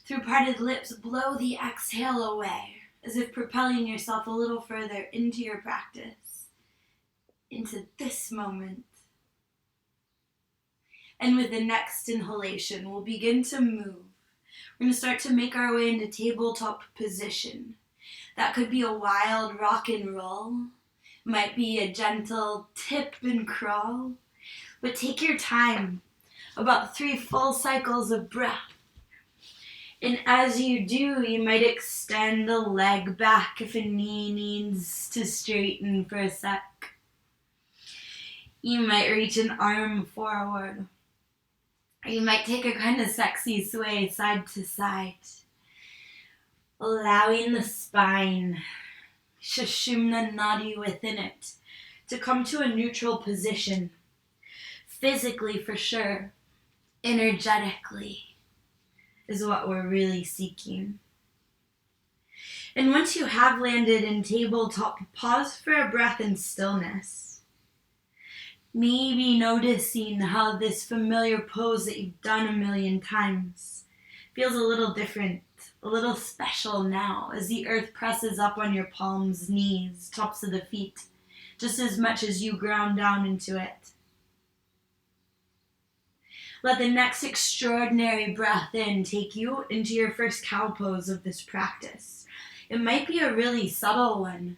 Through parted lips, blow the exhale away, as if propelling yourself a little further into your practice, into this moment. And with the next inhalation, we'll begin to move. We're going to start to make our way into tabletop position. That could be a wild rock and roll. Might be a gentle tip and crawl. But take your time. About 3 full cycles of breath. And as you do, you might extend a leg back if a knee needs to straighten for a sec. You might reach an arm forward. Or you might take a kind of sexy sway side to side. Allowing the spine, Sushumna Nadi within it, to come to a neutral position. Physically for sure, energetically is what we're really seeking. And once you have landed in tabletop, pause for a breath in stillness. Maybe noticing how this familiar pose that you've done a million times feels a little different, a little special now as the earth presses up on your palms, knees, tops of the feet, just as much as you ground down into it. Let the next extraordinary breath in take you into your first cow pose of this practice. It might be a really subtle one,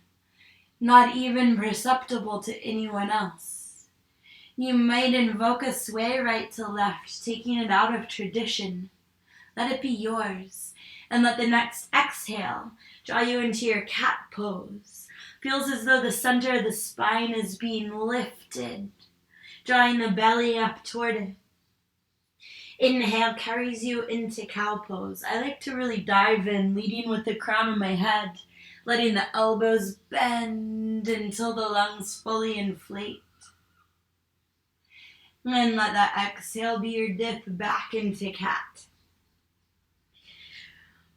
not even perceptible to anyone else. You might invoke a sway right to left, taking it out of tradition. Let it be yours, and let the next exhale draw you into your cat pose. Feels as though the center of the spine is being lifted, drawing the belly up toward it. Inhale carries you into cow pose. I like to really dive in, leading with the crown of my head, letting the elbows bend until the lungs fully inflate. And let that exhale be your dip back into cat.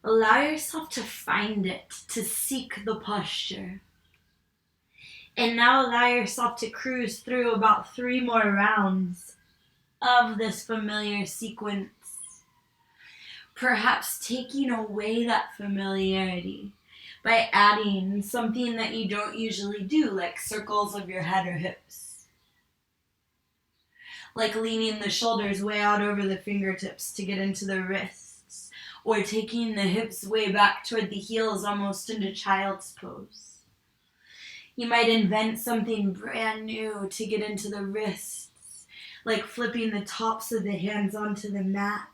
Allow yourself to find it, to seek the posture. And now allow yourself to cruise through about 3 more rounds of this familiar sequence. Perhaps taking away that familiarity by adding something that you don't usually do, like circles of your head or hips. Like leaning the shoulders way out over the fingertips to get into the wrists, or taking the hips way back toward the heels almost into child's pose. You might invent something brand new to get into the wrists, like flipping the tops of the hands onto the mat.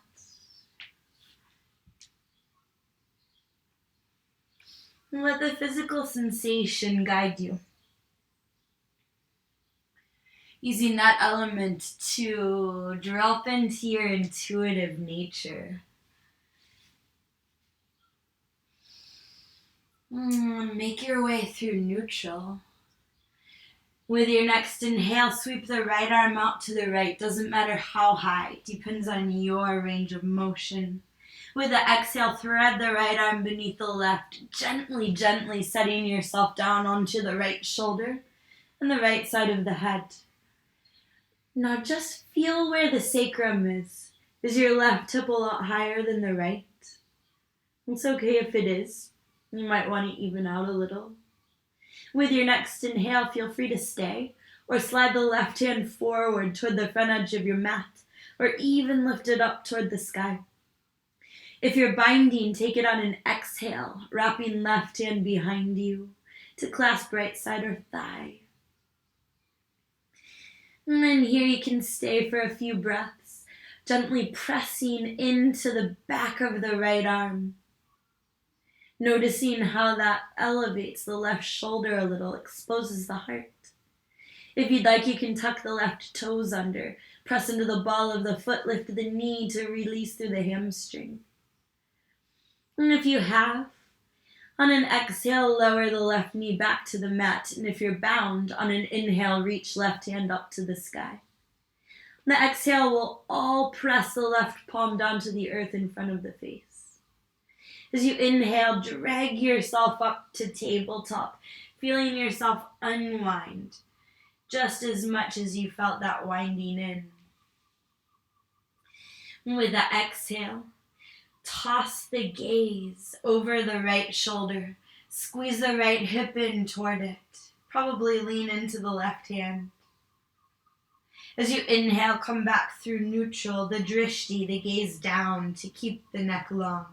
And let the physical sensation guide you. Using that element to drop into your intuitive nature. Make your way through neutral. With your next inhale, sweep the right arm out to the right. Doesn't matter how high. Depends on your range of motion. With the exhale, thread the right arm beneath the left. Gently, gently setting yourself down onto the right shoulder and the right side of the head. Now just feel where the sacrum is. Is your left hip a lot higher than the right? It's okay if it is. You might want to even out a little. With your next inhale, feel free to stay or slide the left hand forward toward the front edge of your mat or even lift it up toward the sky. If you're binding, take it on an exhale, wrapping left hand behind you to clasp right side or thigh. And then here you can stay for a few breaths, gently pressing into the back of the right arm. Noticing how that elevates the left shoulder a little, exposes the heart. If you'd like, you can tuck the left toes under, press into the ball of the foot, lift the knee to release through the hamstring. And if you have, on an exhale, lower the left knee back to the mat. And if you're bound, on an inhale, reach left hand up to the sky. On the exhale, we'll all press the left palm down to the earth in front of the face. As you inhale, drag yourself up to tabletop, feeling yourself unwind, just as much as you felt that winding in. And with that exhale, toss the gaze over the right shoulder. Squeeze the right hip in toward it. Probably lean into the left hand. As you inhale, come back through neutral, the drishti, the gaze down to keep the neck long.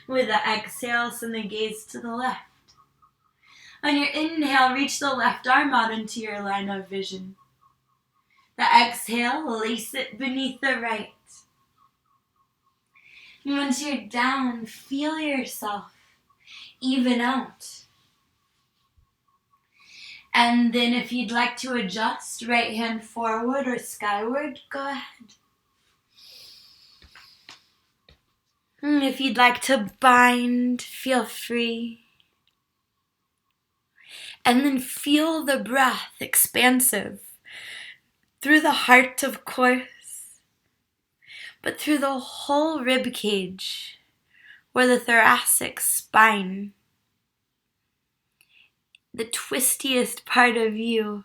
With the exhale, send the gaze to the left. On your inhale, reach the left arm out into your line of vision. The exhale, lace it beneath the right. And once you're down, feel yourself even out. And then if you'd like to adjust, right hand forward or skyward, go ahead. And if you'd like to bind, feel free. And then feel the breath expansive through the heart, of course, but through the whole rib cage or the thoracic spine. The twistiest part of you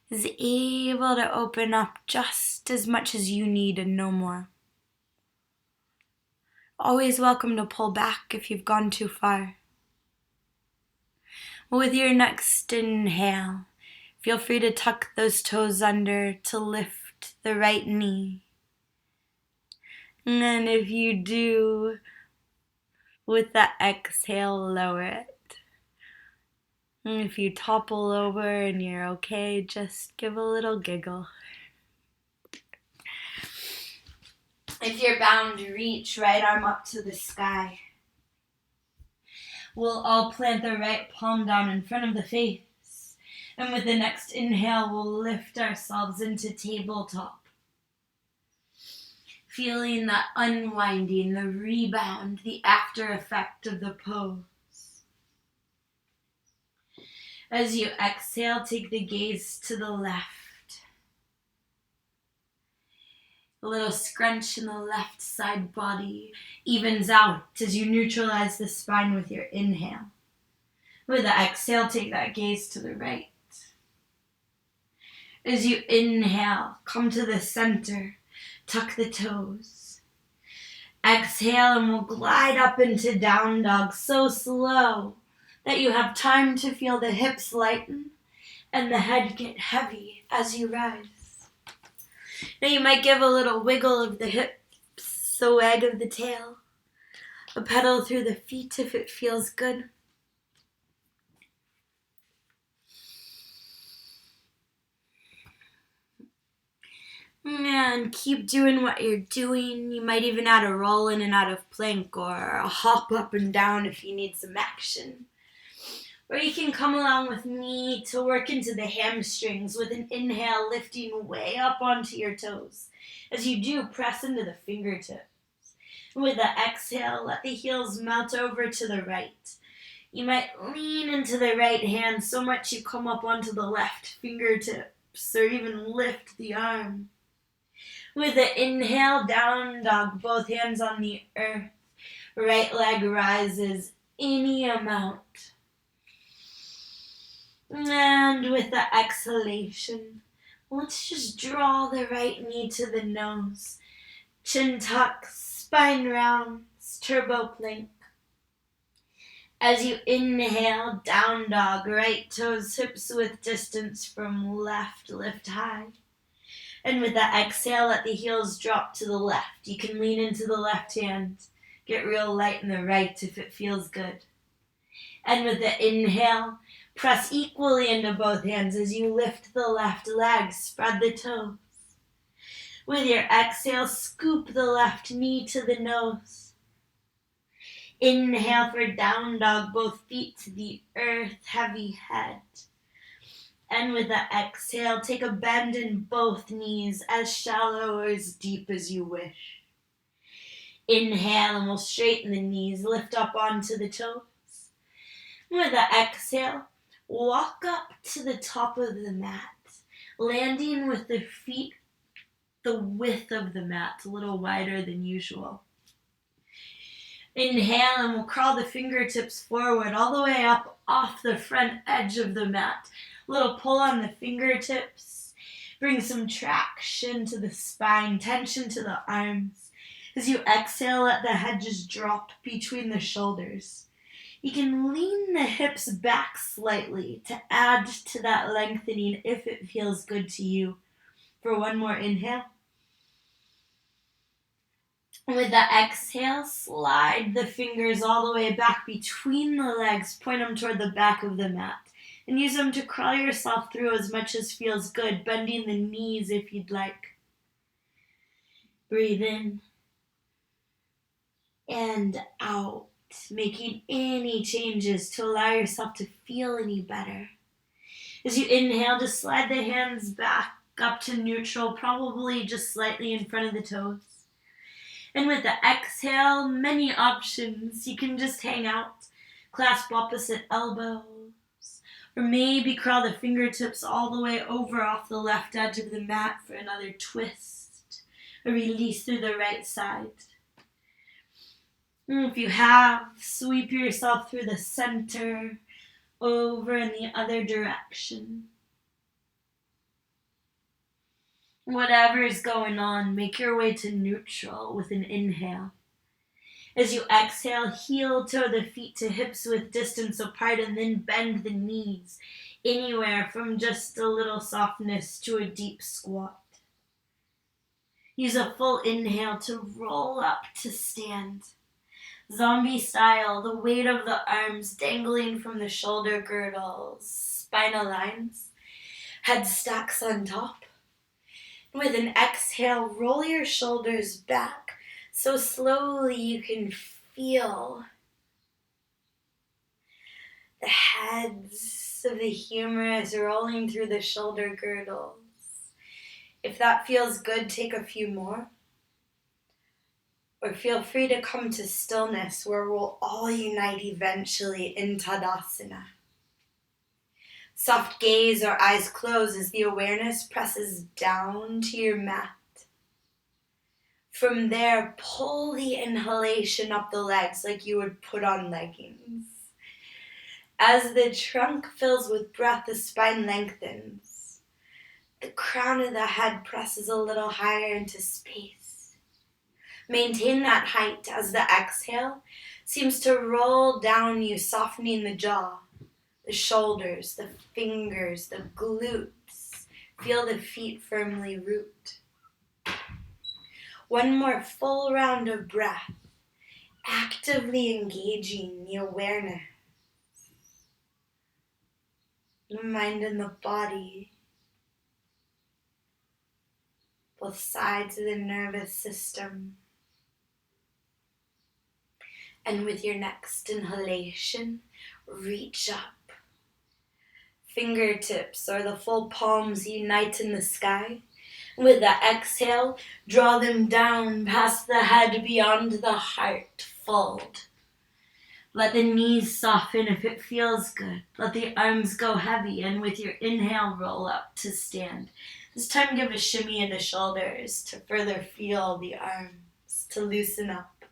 is able to open up just as much as you need and no more. Always welcome to pull back if you've gone too far. With your next inhale, feel free to tuck those toes under to lift the right knee. And then if you do, with the exhale, lower it. And if you topple over and you're okay, just give a little giggle. If you're bound, reach right arm up to the sky. We'll all plant the right palm down in front of the face. And with the next inhale, we'll lift ourselves into tabletop. Feeling that unwinding, the rebound, the after effect of the pose. As you exhale, take the gaze to the left. A little scrunch in the left side body evens out as you neutralize the spine with your inhale. With the exhale, take that gaze to the right. As you inhale, come to the center, tuck the toes. Exhale and we'll glide up into down dog so slow that you have time to feel the hips lighten and the head get heavy as you rise. Now you might give a little wiggle of the hips, a wag of the tail, a pedal through the feet if it feels good. And keep doing what you're doing. You might even add a roll in and out of plank or a hop up and down if you need some action. Or you can come along with me to work into the hamstrings with an inhale lifting way up onto your toes. As you do, press into the fingertips. With the exhale, let the heels melt over to the right. You might lean into the right hand so much you come up onto the left fingertips or even lift the arm. With the inhale, down dog, both hands on the earth. Right leg rises any amount. And with the exhalation, let's just draw the right knee to the nose. Chin tucks, spine rounds, turbo plank. As you inhale, down dog, right toes hips width distance from left, lift high. And with the exhale, let the heels drop to the left. You can lean into the left hand. Get real light in the right if it feels good. And with the inhale, press equally into both hands as you lift the left leg. Spread the toes. With your exhale, scoop the left knee to the nose. Inhale for down dog, both feet to the earth, heavy head. And with the exhale, take a bend in both knees, as shallow or as deep as you wish. Inhale and we'll straighten the knees, lift up onto the toes. With the exhale, walk up to the top of the mat, landing with the feet the width of the mat, a little wider than usual. Inhale and we'll crawl the fingertips forward all the way up off the front edge of the mat. Little pull on the fingertips. Bring some traction to the spine, tension to the arms. As you exhale, let the head just drop between the shoulders. You can lean the hips back slightly to add to that lengthening if it feels good to you. For one more inhale. With the exhale, slide the fingers all the way back between the legs. Point them toward the back of the mat. And use them to crawl yourself through as much as feels good, bending the knees if you'd like. Breathe in and out, making any changes to allow yourself to feel any better. As you inhale, just slide the hands back up to neutral, probably just slightly in front of the toes. And with the exhale, many options. You can just hang out, clasp opposite elbows, or maybe crawl the fingertips all the way over off the left edge of the mat for another twist, a release through the right side. And if you have, sweep yourself through the center, over in the other direction. Whatever is going on, make your way to neutral with an inhale. As you exhale, heel toe the feet to hips with distance apart, and then bend the knees anywhere from just a little softness to a deep squat. Use a full inhale to roll up to stand. Zombie style, the weight of the arms dangling from the shoulder girdles, spinal lines, head stacks on top. With an exhale, roll your shoulders back so slowly you can feel the heads of the humerus rolling through the shoulder girdles. If that feels good, take a few more. Or feel free to come to stillness where we'll all unite eventually in Tadasana. Soft gaze or eyes closed as the awareness presses down to your mat. From there, pull the inhalation up the legs like you would put on leggings. As the trunk fills with breath, the spine lengthens. The crown of the head presses a little higher into space. Maintain that height as the exhale seems to roll down you, softening the jaw, the shoulders, the fingers, the glutes. Feel the feet firmly root. One more full round of breath, actively engaging the awareness, the mind and the body, both sides of the nervous system. And with your next inhalation, reach up. Fingertips or the full palms unite in the sky. With the exhale, draw them down past the head, beyond the heart, fold. Let the knees soften if it feels good. Let the arms go heavy, and with your inhale, roll up to stand. This time give a shimmy in the shoulders to further feel the arms, to loosen up.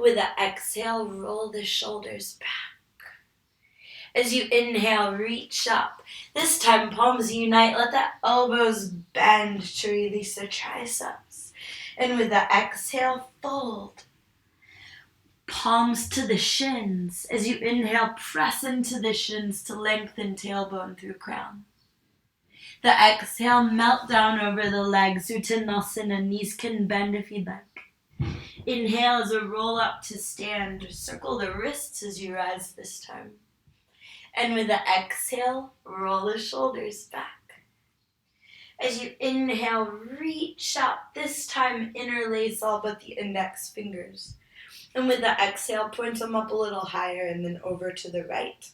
With the exhale, roll the shoulders back. As you inhale, reach up. This time, palms unite. Let the elbows bend to release the triceps. And with the exhale, fold. Palms to the shins. As you inhale, press into the shins to lengthen tailbone through crown. The exhale, melt down over the legs. Uttanasana, knees can bend if you'd like. Inhale as a roll up to stand. Circle the wrists as you rise this time. And with the exhale, roll the shoulders back. As you inhale, reach up. This time, interlace all but the index fingers. And with the exhale, point them up a little higher and then over to the right.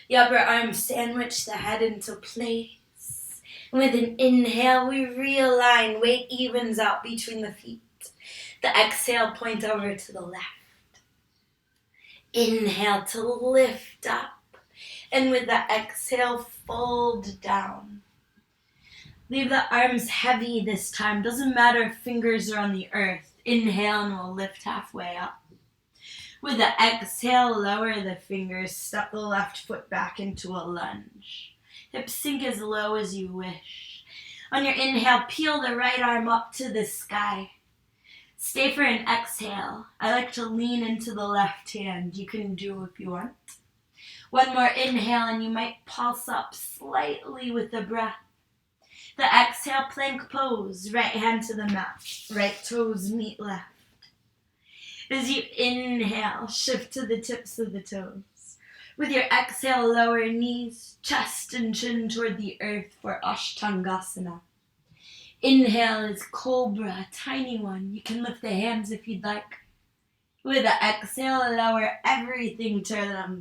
The upper arms sandwich the head into place. And with an inhale, we realign. Weight evens out between the feet. The exhale, point over to the left. Inhale to lift up. And with the exhale, fold down. Leave the arms heavy this time. Doesn't matter if fingers are on the earth. Inhale and we'll lift halfway up. With the exhale, lower the fingers. Step the left foot back into a lunge. Hips sink as low as you wish. On your inhale, peel the right arm up to the sky. Stay for an exhale. I like to lean into the left hand. You can do if you want. One more inhale and you might pulse up slightly with the breath. The exhale, plank pose. Right hand to the mat. Right toes meet left. As you inhale, shift to the tips of the toes. With your exhale, lower knees, chest and chin toward the earth for Ashtangasana. Inhale is Cobra, tiny one. You can lift the hands if you'd like. With the exhale, lower everything to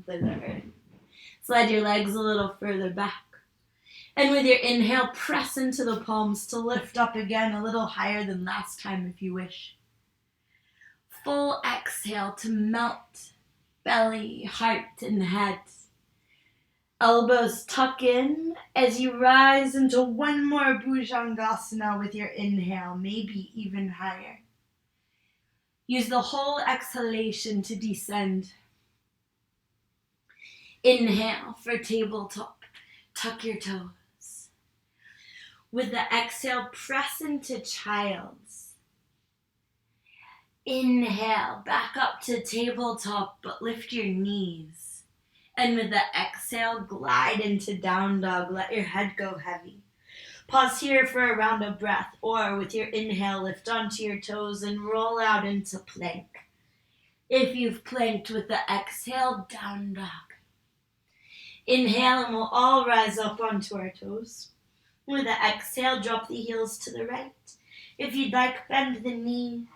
the earth. Slide your legs a little further back. And with your inhale, press into the palms to lift up again a little higher than last time if you wish. Full exhale to melt belly, heart, and head. Elbows tuck in as you rise into one more Bhujangasana with your inhale, maybe even higher. Use the whole exhalation to descend. Inhale for tabletop. Tuck your toes. With the exhale, press into child's. Inhale, back up to tabletop, but lift your knees. And with the exhale, glide into down dog. Let your head go heavy. Pause here for a round of breath, or with your inhale, lift onto your toes and roll out into plank. If you've planked with the exhale, down dog. Inhale and we'll all rise up onto our toes. With the exhale, drop the heels to the right. If you'd like, bend the knees.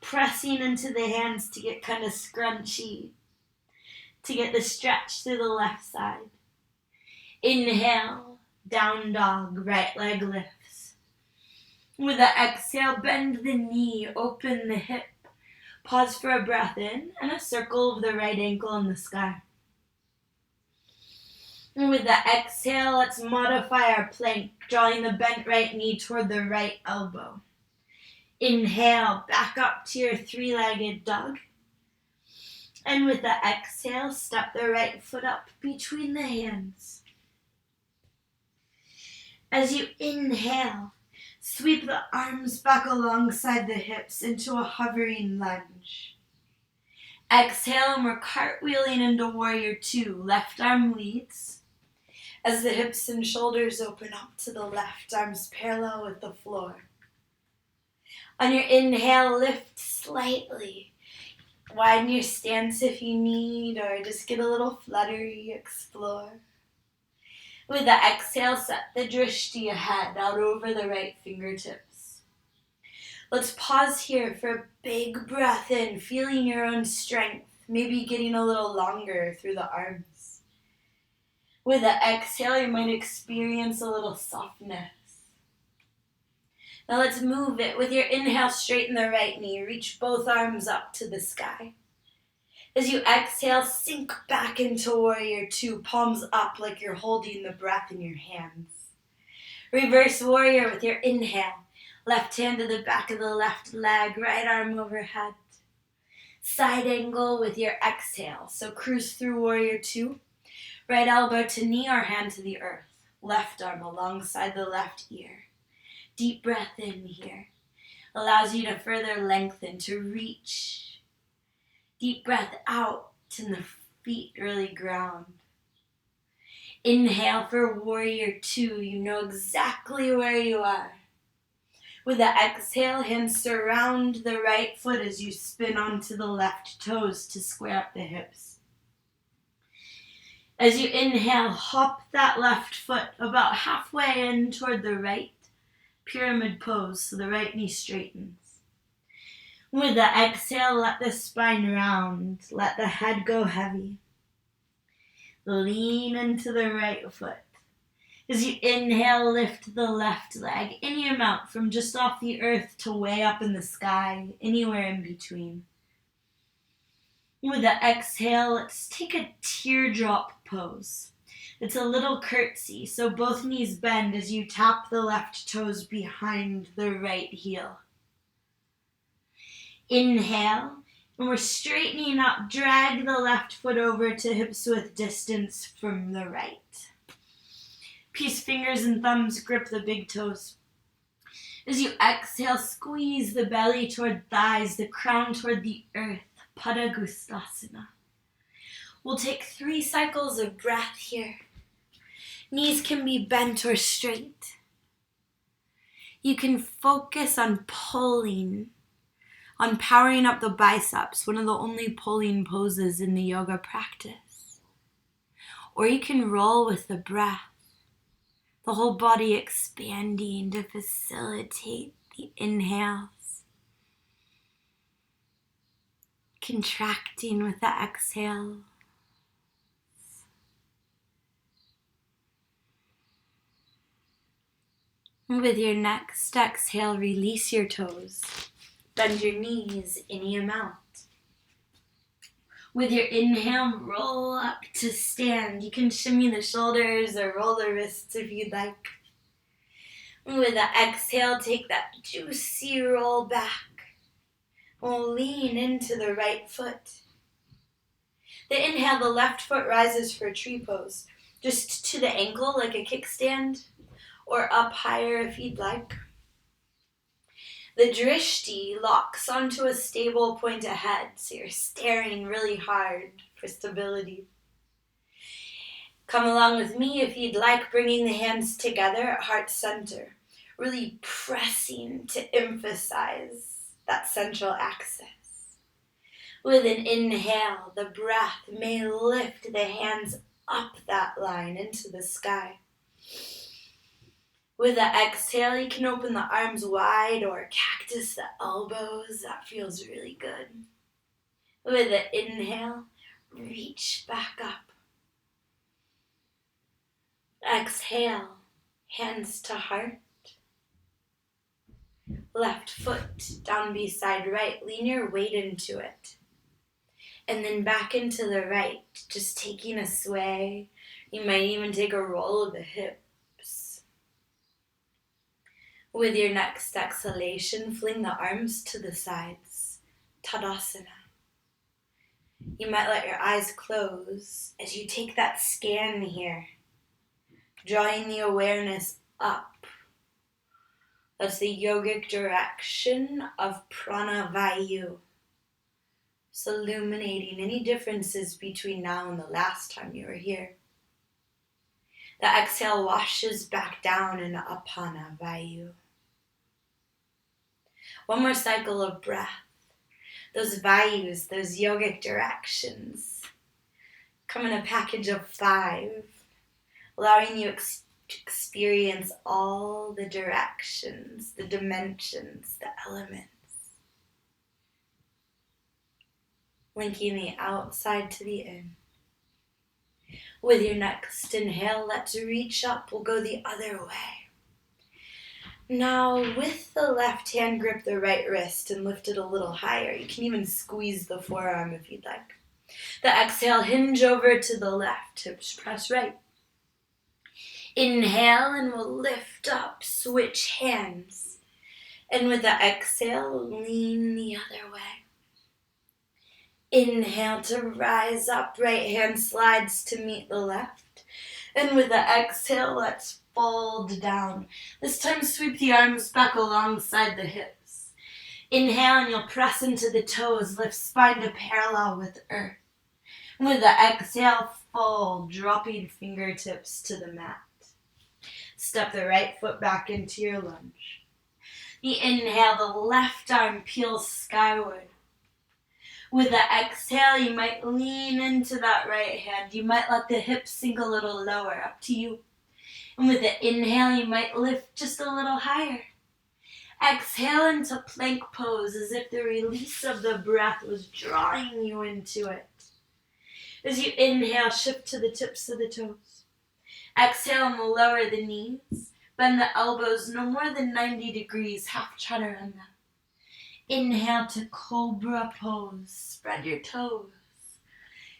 Pressing into the hands to get kind of scrunchy. To get the stretch through the left side. Inhale, down dog, right leg lifts. With the exhale, bend the knee, open the hip. Pause for a breath in and a circle of the right ankle in the sky. And with the exhale, let's modify our plank, drawing the bent right knee toward the right elbow. Inhale, back up to your three-legged dog. And with the exhale, step the right foot up between the hands. As you inhale, sweep the arms back alongside the hips into a hovering lunge. Exhale, and we're cartwheeling into warrior two. Left arm leads. As the hips and shoulders open up to the left, arms parallel with the floor. On your inhale, lift slightly. Widen your stance if you need, or just get a little fluttery, explore. With the exhale, set the drishti ahead, out over the right fingertips. Let's pause here for a big breath in, feeling your own strength, maybe getting a little longer through the arms. With the exhale, you might experience a little softness. Now let's move it. With your inhale, straighten the right knee. Reach both arms up to the sky. As you exhale, sink back into warrior two. Palms up like you're holding the breath in your hands. Reverse warrior with your inhale. Left hand to the back of the left leg. Right arm overhead. Side angle with your exhale. So cruise through warrior two. Right elbow to knee or hand to the earth. Left arm alongside the left ear. Deep breath in here. Allows you to further lengthen, to reach. Deep breath out and the feet really ground. Inhale for warrior two. You know exactly where you are. With the exhale, hands surround the right foot as you spin onto the left toes to square up the hips. As you inhale, hop that left foot about halfway in toward the right. Pyramid pose, so the right knee straightens. With the exhale, let the spine round. Let the head go heavy. Lean into the right foot. As you inhale, lift the left leg any amount from just off the earth to way up in the sky, anywhere in between. With the exhale, let's take a teardrop pose. It's a little curtsy, so both knees bend as you tap the left toes behind the right heel. Inhale, and we're straightening up. Drag the left foot over to hips width distance from the right. Peace fingers and thumbs grip the big toes. As you exhale, squeeze the belly toward thighs, the crown toward the earth, Padagustasana. We'll take 3 cycles of breath here. Knees can be bent or straight. You can focus on pulling, on powering up the biceps, one of the only pulling poses in the yoga practice. Or you can roll with the breath, the whole body expanding to facilitate the inhales, contracting with the exhale. With your next exhale, release your toes. Bend your knees any amount. With your inhale, roll up to stand. You can shimmy the shoulders or roll the wrists if you'd like. With the exhale, take that juicy roll back. We'll lean into the right foot. The inhale, the left foot rises for tree pose. Just to the ankle like a kickstand, or up higher if you'd like. The drishti locks onto a stable point ahead, so you're staring really hard for stability. Come along with me if you'd like, bringing the hands together at heart center, really pressing to emphasize that central axis. With an inhale, the breath may lift the hands up that line into the sky. With the exhale, you can open the arms wide or cactus the elbows. That feels really good. With the inhale, reach back up. Exhale, hands to heart. Left foot down beside right. Lean your weight into it. And then back into the right, just taking a sway. You might even take a roll of the hips. With your next exhalation, fling the arms to the sides, Tadasana. You might let your eyes close as you take that scan here, drawing the awareness up. That's the yogic direction of pranavayu. So illuminating any differences between now and the last time you were here. The exhale washes back down into apana vayu. One more cycle of breath. Those vayus, those yogic directions, come in a package of 5, allowing you to experience all the directions, the dimensions, the elements. Linking the outside to the in. With your next inhale, let's reach up. We'll go the other way. Now, with the left hand, grip the right wrist and lift it a little higher. You can even squeeze the forearm if you'd like. The exhale, hinge over to the left, hips press right. Inhale and we'll lift up, switch hands. And with the exhale, lean the other way. Inhale to rise up, right hand slides to meet the left. And with the exhale, let's fold down. This time sweep the arms back alongside the hips. Inhale and you'll press into the toes, lift spine to parallel with earth. With the exhale, fold, dropping fingertips to the mat. Step the right foot back into your lunge. The inhale, the left arm peels skyward. With the exhale, you might lean into that right hand. You might let the hips sink a little lower, up to you. And with the inhale, you might lift just a little higher. Exhale into plank pose as if the release of the breath was drawing you into it. As you inhale, shift to the tips of the toes. Exhale and lower the knees. Bend the elbows no more than 90 degrees, half chaturanga. On them. Inhale to Cobra Pose. Spread your toes.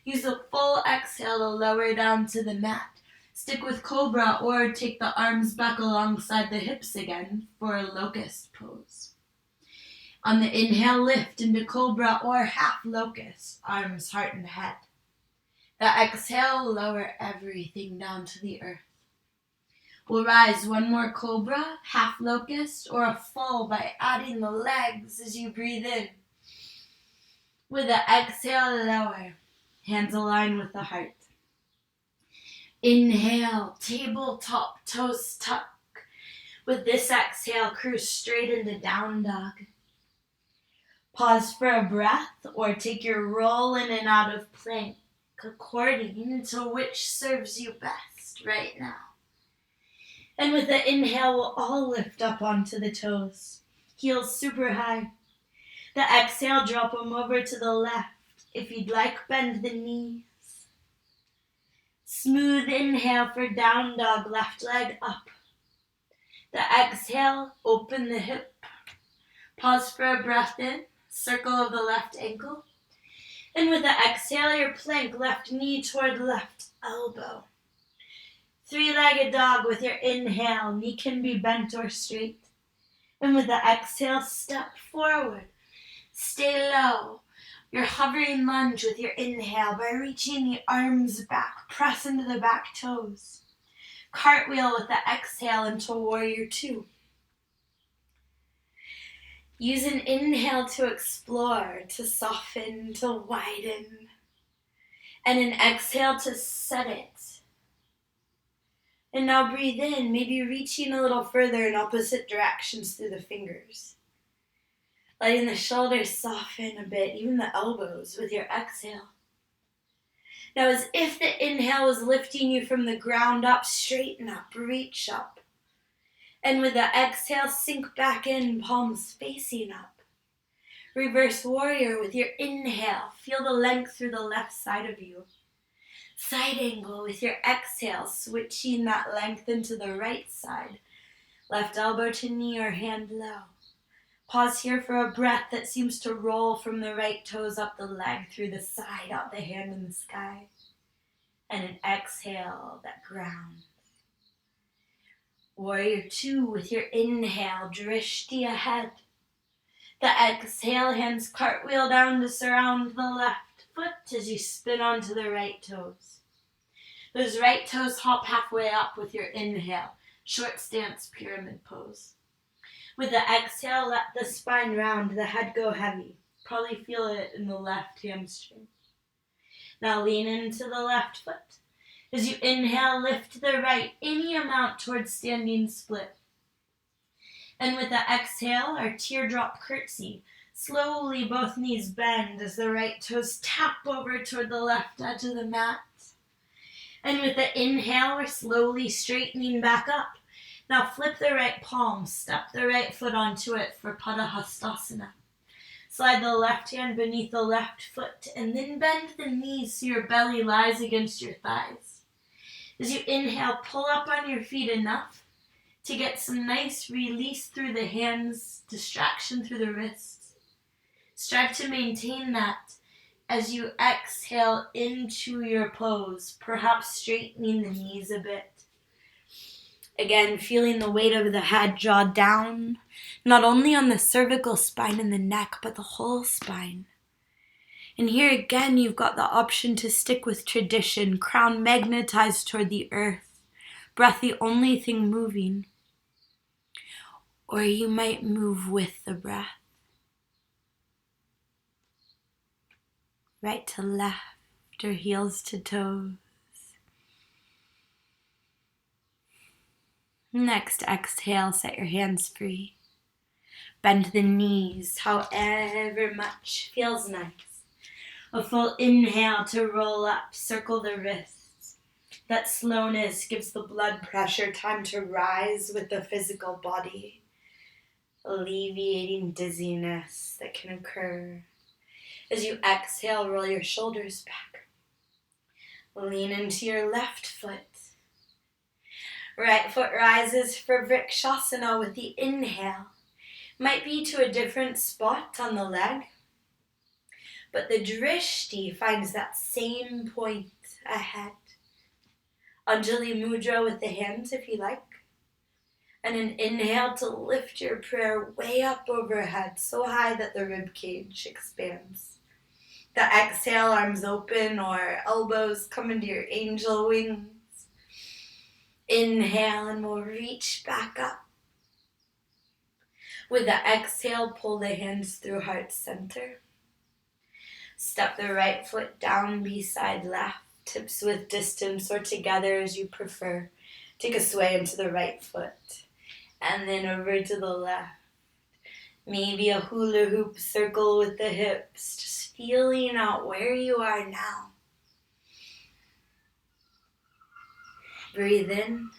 Use the full exhale to lower down to the mat. Stick with Cobra or take the arms back alongside the hips again for a locust pose. On the inhale, lift into Cobra or half locust, arms, heart, and head. The exhale, lower everything down to the earth. We'll rise one more cobra, half locust, or a full by adding the legs as you breathe in. With the exhale, lower. Hands align with the heart. Inhale, tabletop, toes tuck. With this exhale, cruise straight into down dog. Pause for a breath or take your roll in and out of plank according to which serves you best right now. And with the inhale, we'll all lift up onto the toes. Heels super high. The exhale, drop them over to the left. If you'd like, bend the knees. Smooth inhale for down dog, left leg up. The exhale, open the hip. Pause for a breath in, circle of the left ankle. And with the exhale, your plank, left knee toward left elbow. Three-legged dog with your inhale, knee can be bent or straight. And with the exhale, step forward. Stay low. Your hovering lunge with your inhale by reaching the arms back. Press into the back toes. Cartwheel with the exhale into warrior two. Use an inhale to explore, to soften, to widen. And an exhale to set it. And now breathe in, maybe reaching a little further in opposite directions through the fingers. Letting the shoulders soften a bit, even the elbows with your exhale. Now as if the inhale was lifting you from the ground up, straighten up, reach up. And with the exhale, sink back in, palms facing up. Reverse warrior with your inhale. Feel the length through the left side of you. Side angle with your exhale, switching that length into the right side. Left elbow to knee or hand low. Pause here for a breath that seems to roll from the right toes up the leg, through the side, out the hand in the sky. And an exhale that grounds. Warrior two with your inhale, drishti ahead. The exhale, hands cartwheel down to surround the left foot as you spin onto the right toes. Those right toes hop halfway up with your inhale. Short stance, pyramid pose. With the exhale, let the spine round, the head go heavy. Probably feel it in the left hamstring. Now lean into the left foot. As you inhale, lift the right any amount towards standing split. And with the exhale, our teardrop curtsy. Slowly both knees bend as the right toes tap over toward the left edge of the mat. And with the inhale, we're slowly straightening back up. Now flip the right palm, step the right foot onto it for Tadasana. Slide the left hand beneath the left foot and then bend the knees so your belly lies against your thighs. As you inhale, pull up on your feet enough to get some nice release through the hands, distraction through the wrists. Strive to maintain that as you exhale into your pose, perhaps straightening the knees a bit. Again, feeling the weight of the head draw down, not only on the cervical spine and the neck, but the whole spine. And here again, you've got the option to stick with tradition, crown magnetized toward the earth, breath the only thing moving. Or you might move with the breath. Right to left or heels to toes. Next exhale, set your hands free. Bend the knees however much feels nice. A full inhale to roll up, circle the wrists. That slowness gives the blood pressure time to rise with the physical body, alleviating dizziness that can occur. As you exhale, roll your shoulders back. Lean into your left foot. Right foot rises for Vrikshasana with the inhale. Might be to a different spot on the leg, but the drishti finds that same point ahead. Anjali Mudra with the hands if you like. And an inhale to lift your prayer way up overhead, so high that the rib cage expands. The exhale, arms open or elbows come into your angel wings. Inhale and we'll reach back up. With the exhale, pull the hands through heart center. Step the right foot down beside left, hips width distance or together as you prefer. Take a sway into the right foot and then over to the left. Maybe a hula hoop circle with the hips, just feeling out where you are now. Breathe in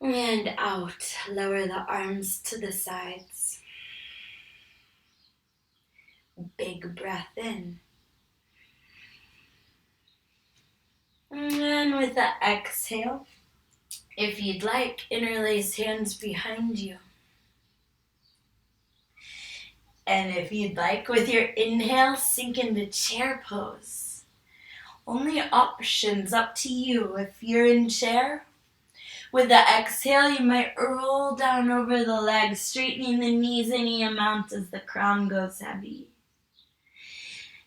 and out. Lower the arms to the sides. Big breath in. And with the exhale, if you'd like, interlace hands behind you. And if you'd like, with your inhale, sink into chair pose. Only options up to you. If you're in chair, with the exhale, you might roll down over the legs, straightening the knees any amount as the crown goes heavy.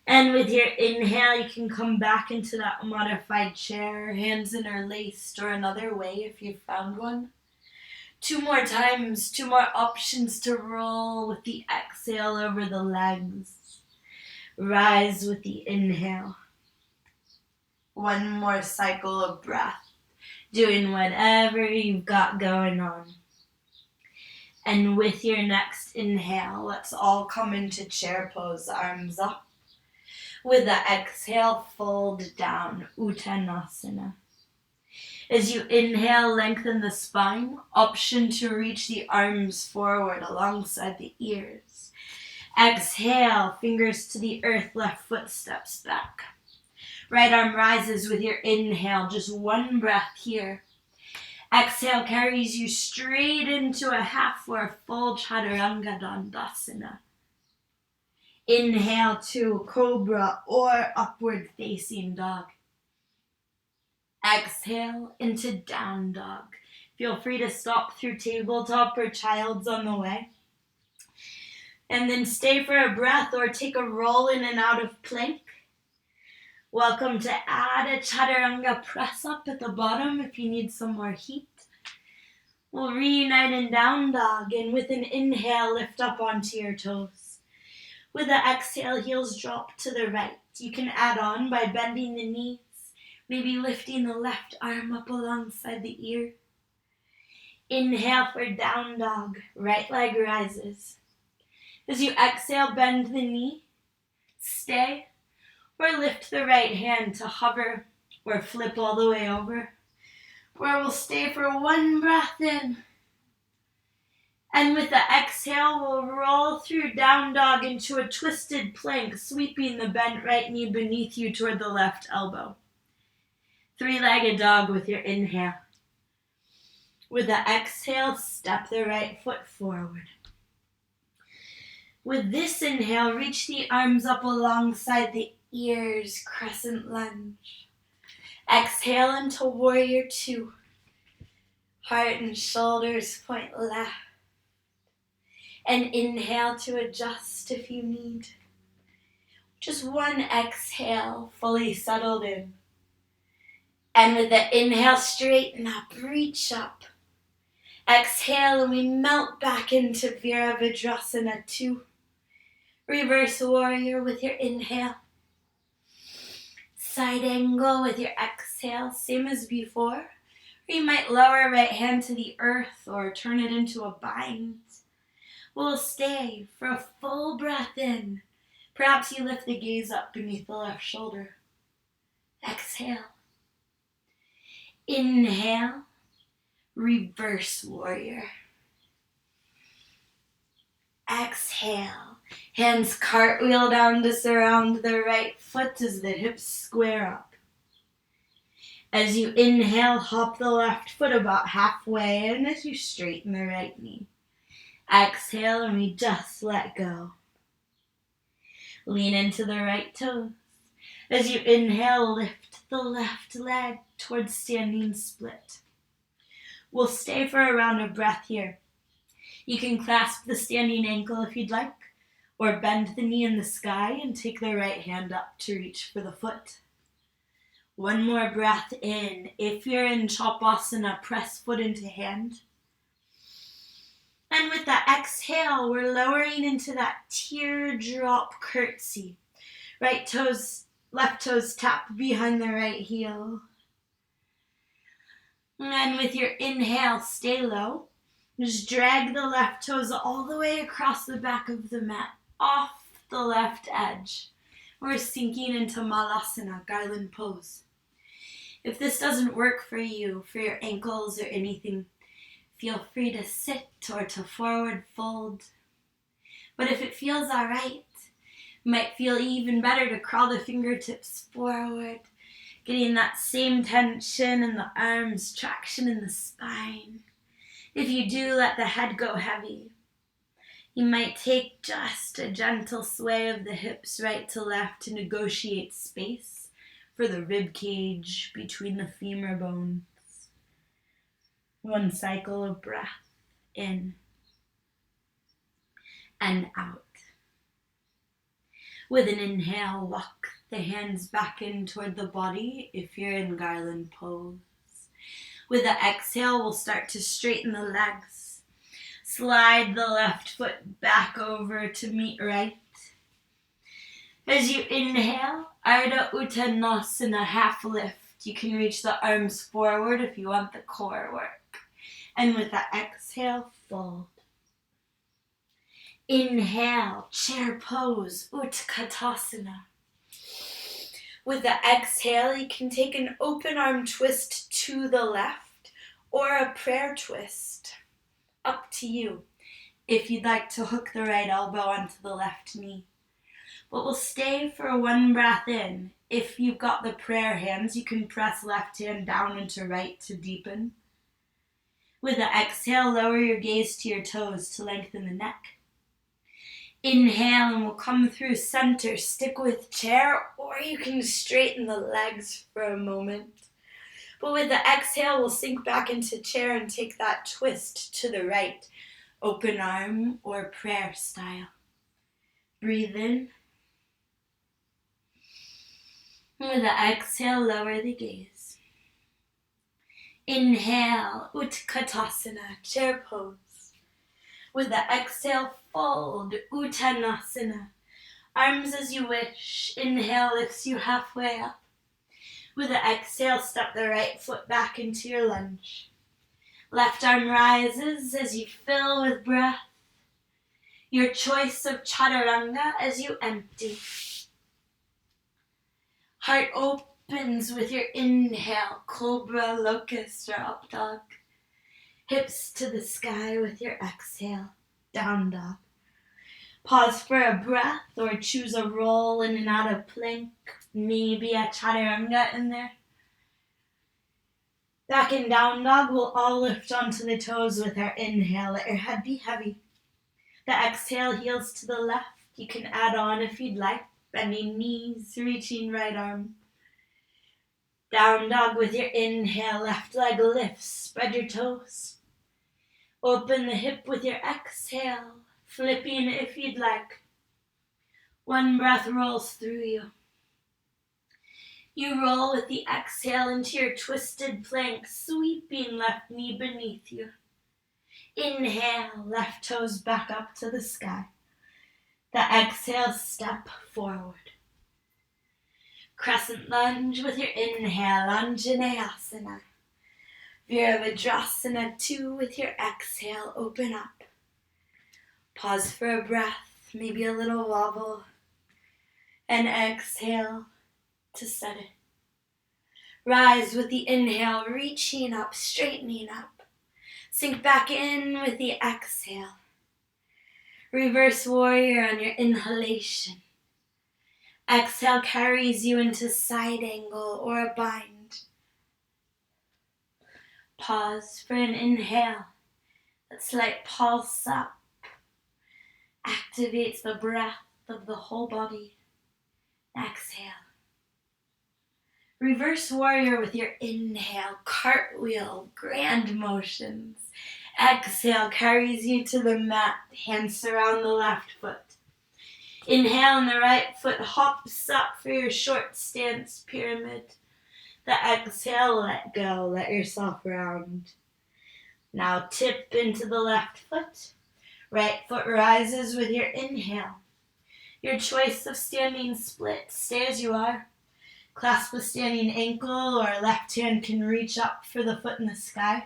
And with your inhale, you can come back into that modified chair, hands interlaced, or another way if you've found one. 2 more times, 2 more options to roll with the exhale over the legs. Rise with the inhale. 1 more cycle of breath, doing whatever you've got going on. And with your next inhale, let's all come into chair pose, arms up. With the exhale, fold down, Uttanasana. As you inhale, lengthen the spine. Option to reach the arms forward alongside the ears. Exhale, fingers to the earth, left foot steps back. Right arm rises with your inhale, just 1 breath here. Exhale carries you straight into a half or full Chaturanga Dandasana. Inhale to Cobra or upward facing dog. Exhale into down dog. Feel free to stop through tabletop or child's on the way. And then stay for a breath or take a roll in and out of plank. Welcome to add a Chaturanga press up at the bottom if you need some more heat. We'll reunite in down dog, and with an inhale, lift up onto your toes. With the exhale, heels drop to the right. You can add on by bending the knees, maybe lifting the left arm up alongside the ear. Inhale for down dog, right leg rises. As you exhale, bend the knee, stay, or lift the right hand to hover or flip all the way over, where we'll stay for 1 breath in. And with the exhale, we'll roll through down dog into a twisted plank, sweeping the bent right knee beneath you toward the left elbow. 3-legged dog with your inhale. With the exhale, step the right foot forward. With this inhale, reach the arms up alongside the ears, Crescent Lunge. Exhale into Warrior 2. Heart and shoulders point left. And inhale to adjust if you need. Just 1 exhale, fully settled in. And with the inhale, straighten up, reach up. Exhale, and we melt back into Virabhadrasana 2. Reverse warrior with your inhale. Side angle with your exhale, same as before. Or you might lower right hand to the earth or turn it into a bind. We'll stay for a full breath in. Perhaps you lift the gaze up beneath the left shoulder. Exhale. Inhale. Reverse warrior. Exhale. Hands cartwheel down to surround the right foot as the hips square up. As you inhale, hop the left foot about halfway in as you straighten the right knee. Exhale, and we just let go. Lean into the right toes. As you inhale, lift the left leg towards standing split. We'll stay for a round of breath here. You can clasp the standing ankle if you'd like, or bend the knee in the sky and take the right hand up to reach for the foot. One more breath in. If you're in Shavasana, press foot into hand. And with that exhale, we're lowering into that teardrop curtsy. Right toes, left toes tap behind the right heel. And with your inhale, stay low. Just drag the left toes all the way across the back of the mat, off the left edge. We're sinking into Malasana, garland pose. If this doesn't work for you, for your ankles or anything, feel free to sit or to forward fold. But if it feels all right, it might feel even better to crawl the fingertips forward, getting that same tension in the arms, traction in the spine. If you do let the head go heavy, you might take just a gentle sway of the hips right to left to negotiate space for the rib cage between the femur bones. One cycle of breath in and out. With an inhale, walk the hands back in toward the body if you're in garland pose. With the exhale, we'll start to straighten the legs. Slide the left foot back over to meet right. As you inhale, Ardha Uttanasana, half lift. You can reach the arms forward if you want the core work. And with the exhale, fold. Inhale, chair pose, Utkatasana. With the exhale, you can take an open arm twist to the left or a prayer twist. Up to you if you'd like to hook the right elbow onto the left knee. But we'll stay for one breath in. If you've got the prayer hands, you can press left hand down into right to deepen. With the exhale, lower your gaze to your toes to lengthen the neck. Inhale and we'll come through center. Stick with chair or you can straighten the legs for a moment. But with the exhale, we'll sink back into chair and take that twist to the right. Open arm or prayer style. Breathe in. With the exhale, lower the gaze. Inhale, Utkatasana, chair pose. With the exhale, fold, Uttanasana. Arms as you wish. Inhale lifts you halfway up. With the exhale, step the right foot back into your lunge. Left arm rises as you fill with breath. Your choice of chaturanga as you empty. Heart opens with your inhale, cobra, locust, or up dog. Hips to the sky with your exhale, down dog. Pause for a breath or choose a roll in and out of plank, maybe a chaturanga in there. Back in down dog, we'll all lift onto the toes with our inhale. Let your head be heavy. The exhale, heels to the left. You can add on if you'd like. Bending knees, reaching right arm. Down dog with your inhale, left leg lifts, spread your toes. Open the hip with your exhale, flipping if you'd like. One breath rolls through you. You roll with the exhale into your twisted plank, sweeping left knee beneath you. Inhale, left toes back up to the sky. The exhale, step forward. Crescent lunge with your inhale, Anjaneyasana. Virabhadrasana 2 with your exhale, open up. Pause for a breath, maybe a little wobble. And exhale to set it. Rise with the inhale, reaching up, straightening up. Sink back in with the exhale. Reverse warrior on your inhalation. Exhale carries you into side angle or a bind. Pause for an inhale. That slight pulse up activates the breath of the whole body. Exhale. Reverse warrior with your inhale, cartwheel, grand motions. Exhale carries you to the mat, hands surround the left foot. Inhale and the right foot hops up for your short stance pyramid. The exhale, let go, let yourself round. Now tip into the left foot. Right foot rises with your inhale. Your choice of standing split, stay as you are. Clasp a standing ankle, or left hand can reach up for the foot in the sky.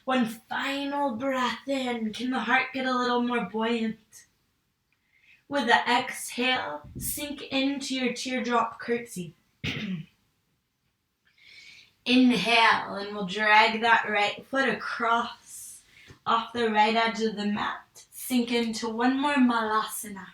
One final breath in, can the heart get a little more buoyant? With the exhale, sink into your teardrop curtsy. Inhale, and we'll drag that right foot across off the right edge of the mat. Sink into one more malasana.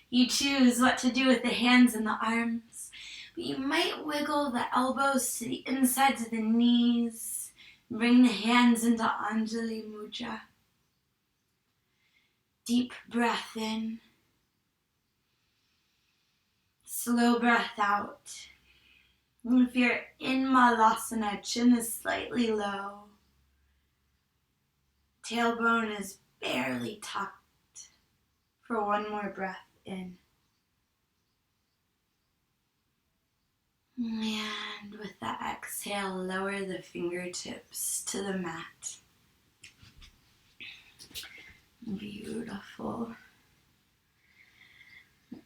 You choose what to do with the hands and the arms, but you might wiggle the elbows to the insides of the knees. Bring the hands into Anjali Mudra. Deep breath in. Slow breath out. And if you're in Malasana, chin is slightly low. Tailbone is barely tucked. For one more breath in. And with the exhale, lower the fingertips to the mat. Beautiful.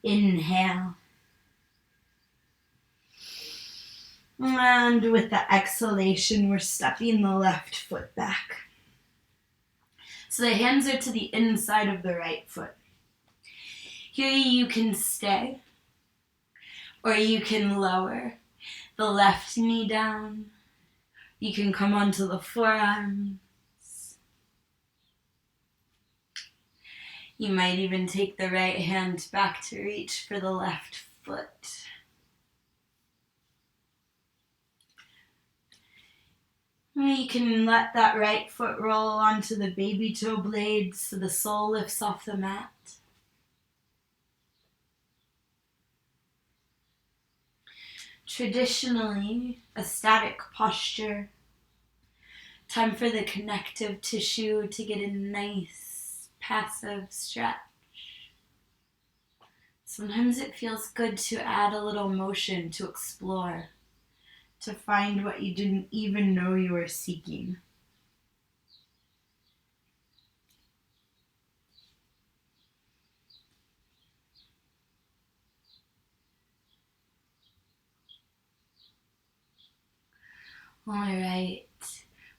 Inhale. And with the exhalation, we're stepping the left foot back. So the hands are to the inside of the right foot. Here you can stay, or you can lower the left knee down. You can come onto the forearms. You might even take the right hand back to reach for the left foot. You can let that right foot roll onto the baby toe blades so the sole lifts off the mat. Traditionally, a static posture. Time for the connective tissue to get a nice passive stretch. Sometimes it feels good to add a little motion to explore, to find what you didn't even know you were seeking. All right,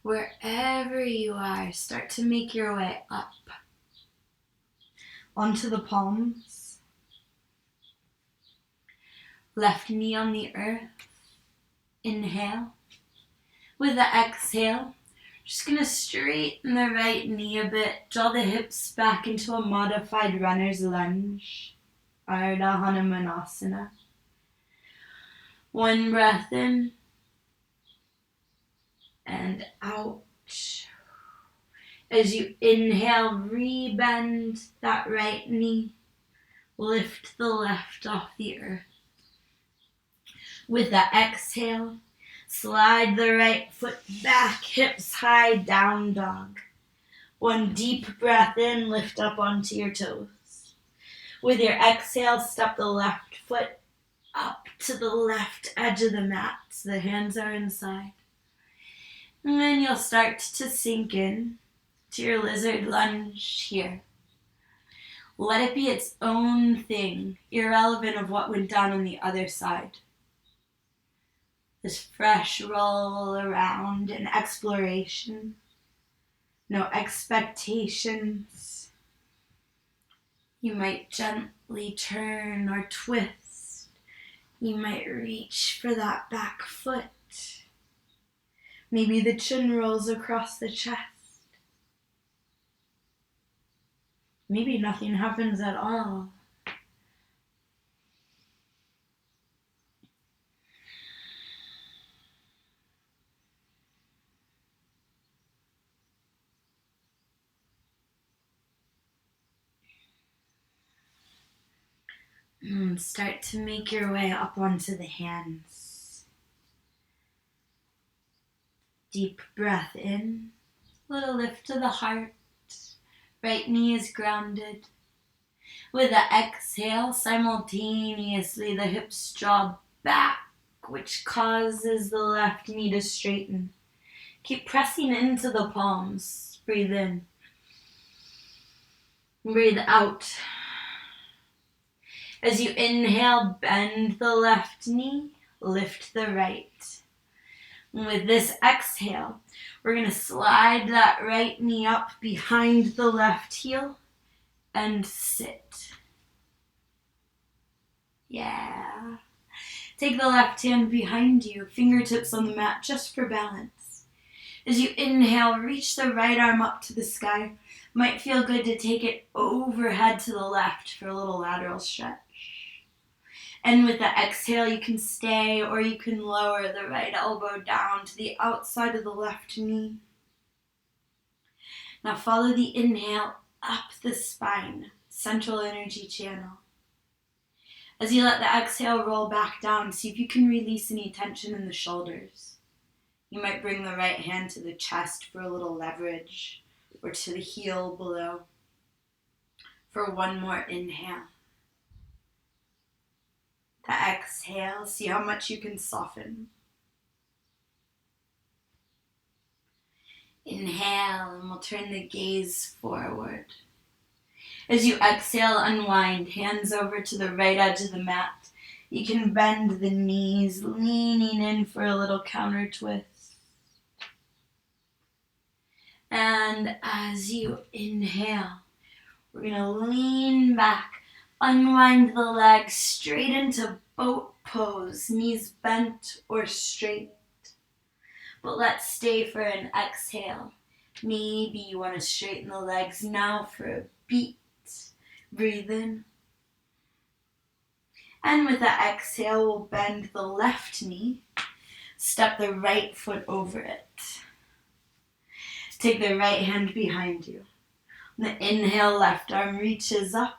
wherever you are, start to make your way up onto the palms. Left knee on the earth. Inhale. With the exhale, just going to straighten the right knee a bit. Draw the hips back into a modified runner's lunge. Ardha Hanumanasana. One breath in. And out. As you inhale, rebend that right knee. Lift the left off the earth. With the exhale, slide the right foot back, hips high, down dog. One deep breath in, lift up onto your toes. With your exhale, step the left foot up to the left edge of the mat. So the hands are inside. And then you'll start to sink in to your lizard lunge here. Let it be its own thing, irrelevant of what went down on the other side. This fresh roll around and exploration. No expectations. You might gently turn or twist. You might reach for that back foot. Maybe the chin rolls across the chest. Maybe nothing happens at all. And start to make your way up onto the hands. Deep breath in, little lift to the heart. Right knee is grounded. With the exhale, simultaneously the hips draw back, which causes the left knee to straighten. Keep pressing into the palms. Breathe in. Breathe out. As you inhale, bend the left knee, lift the right. And with this exhale, we're going to slide that right knee up behind the left heel and sit. Yeah. Take the left hand behind you, fingertips on the mat just for balance. As you inhale, reach the right arm up to the sky. Might feel good to take it overhead to the left for a little lateral stretch. And with the exhale, you can stay or you can lower the right elbow down to the outside of the left knee. Now follow the inhale up the spine, central energy channel. As you let the exhale roll back down, see if you can release any tension in the shoulders. You might bring the right hand to the chest for a little leverage, or to the heel below. For one more inhale. The exhale, see how much you can soften. Inhale, and we'll turn the gaze forward. As you exhale, unwind, hands over to the right edge of the mat. You can bend the knees, leaning in for a little counter twist. And as you inhale, we're going to lean back, unwind the legs straight into boat pose, knees bent or straight. But let's stay for an exhale. Maybe you want to straighten the legs now for a beat. Breathe in. And with the exhale, we'll bend the left knee, step the right foot over it. Take the right hand behind you. On the inhale, left arm reaches up.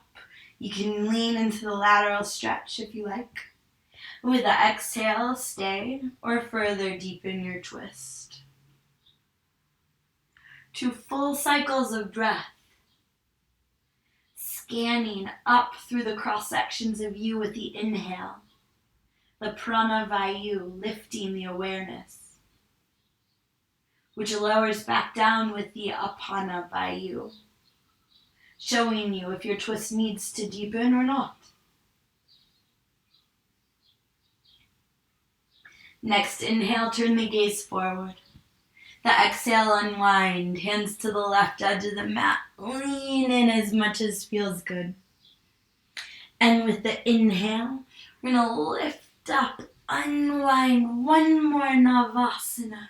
You can lean into the lateral stretch if you like. With the exhale, stay or further deepen your twist. 2 full cycles of breath. Scanning up through the cross sections of you with the inhale. The prana vayu, lifting the awareness, which lowers back down with the apana vayu, showing you if your twist needs to deepen or not. Next inhale, turn the gaze forward. The exhale, unwind, hands to the left edge of the mat. Lean in as much as feels good. And with the inhale, we're going to lift up, unwind, one more Navasana.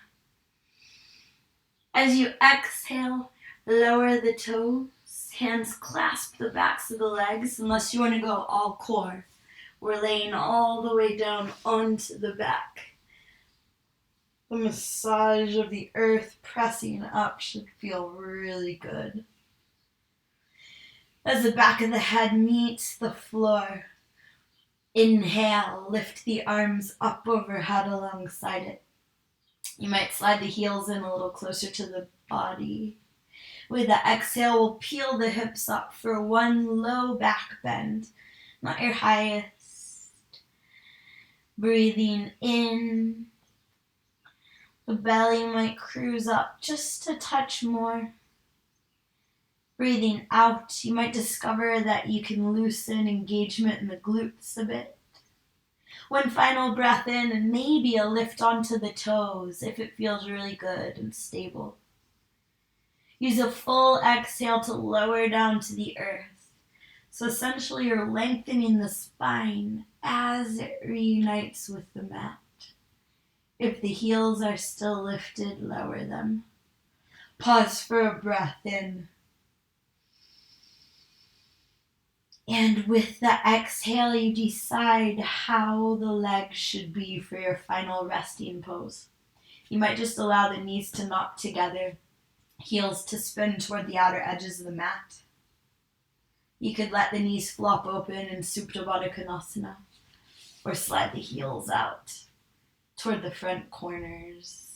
As you exhale, lower the toes, hands clasp the backs of the legs, unless you want to go all core. We're laying all the way down onto the back. The massage of the earth pressing up should feel really good. As the back of the head meets the floor, inhale, lift the arms up overhead alongside it. You might slide the heels in a little closer to the body. With the exhale, we'll peel the hips up for one low back bend, not your highest. Breathing in. The belly might cruise up just a touch more. Breathing out, you might discover that you can loosen engagement in the glutes a bit. One final breath in and maybe a lift onto the toes if it feels really good and stable. Use a full exhale to lower down to the earth. So essentially you're lengthening the spine as it reunites with the mat. If the heels are still lifted, lower them. Pause for a breath in. And with the exhale, you decide how the legs should be for your final resting pose. You might just allow the knees to knock together, heels to spin toward the outer edges of the mat. You could let the knees flop open in Supta Baddha Konasana, or slide the heels out toward the front corners.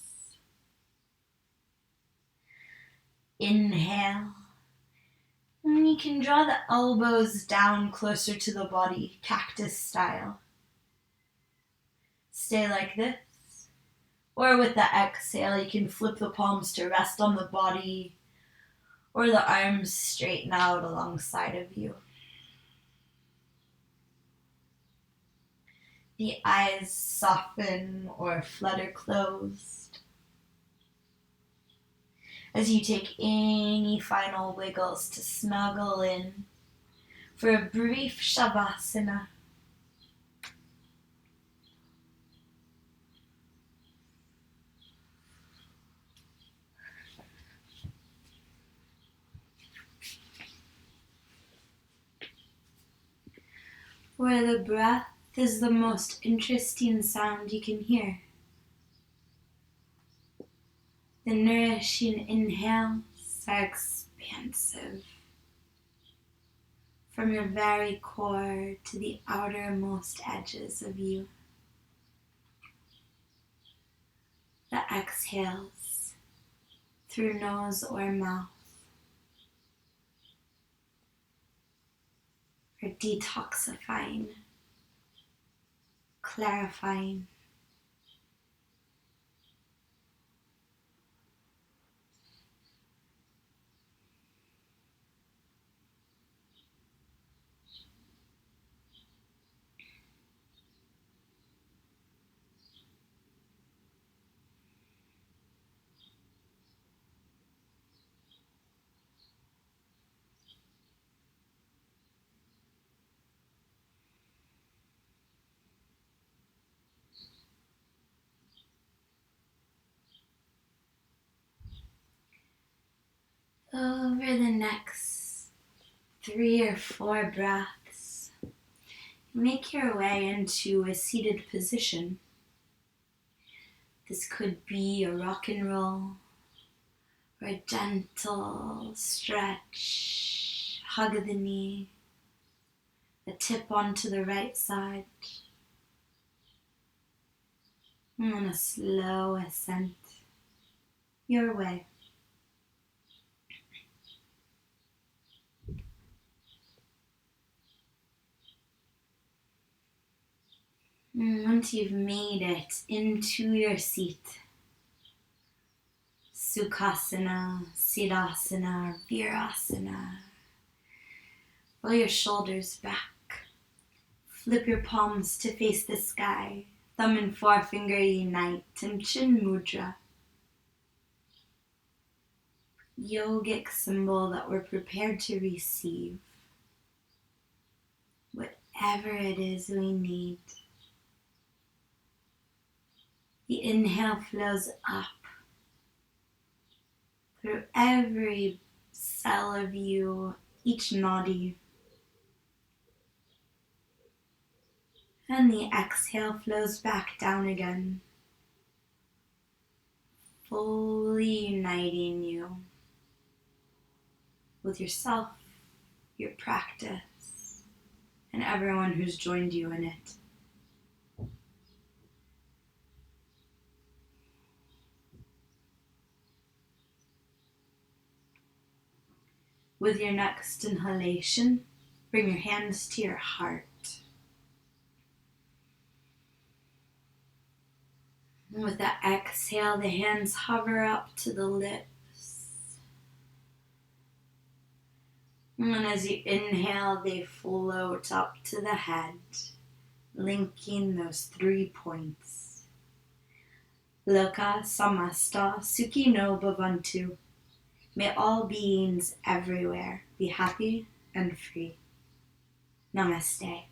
Inhale. And And you can draw the elbows down closer to the body, cactus style. Stay like this. Or with the exhale, you can flip the palms to rest on the body, or the arms straighten out alongside of you. The eyes soften or flutter closed. As you take any final wiggles to snuggle in for a brief Shavasana. Where the breath is the most interesting sound you can hear. The nourishing inhales are expansive from your very core to the outermost edges of you. The exhales through nose or mouth are detoxifying, clarifying. Over the next 3 or 4 breaths, make your way into a seated position. This could be a rock and roll or a gentle stretch, hug the knee, a tip onto the right side, and a slow ascent your way. Once you've made it into your seat, Sukhasana, Siddhasana, Virasana, roll your shoulders back, flip your palms to face the sky, thumb and forefinger unite in Chin Mudra, yogic symbol that we're prepared to receive whatever it is we need. The inhale flows up through every cell of you, each nadi. And the exhale flows back down again, fully uniting you with yourself, your practice, and everyone who's joined you in it. With your next inhalation, bring your hands to your heart. And with that exhale, the hands hover up to the lips. And as you inhale, they float up to the head, linking those 3 points. Loka samasta sukhino bhavantu. May all beings everywhere be happy and free. Namaste.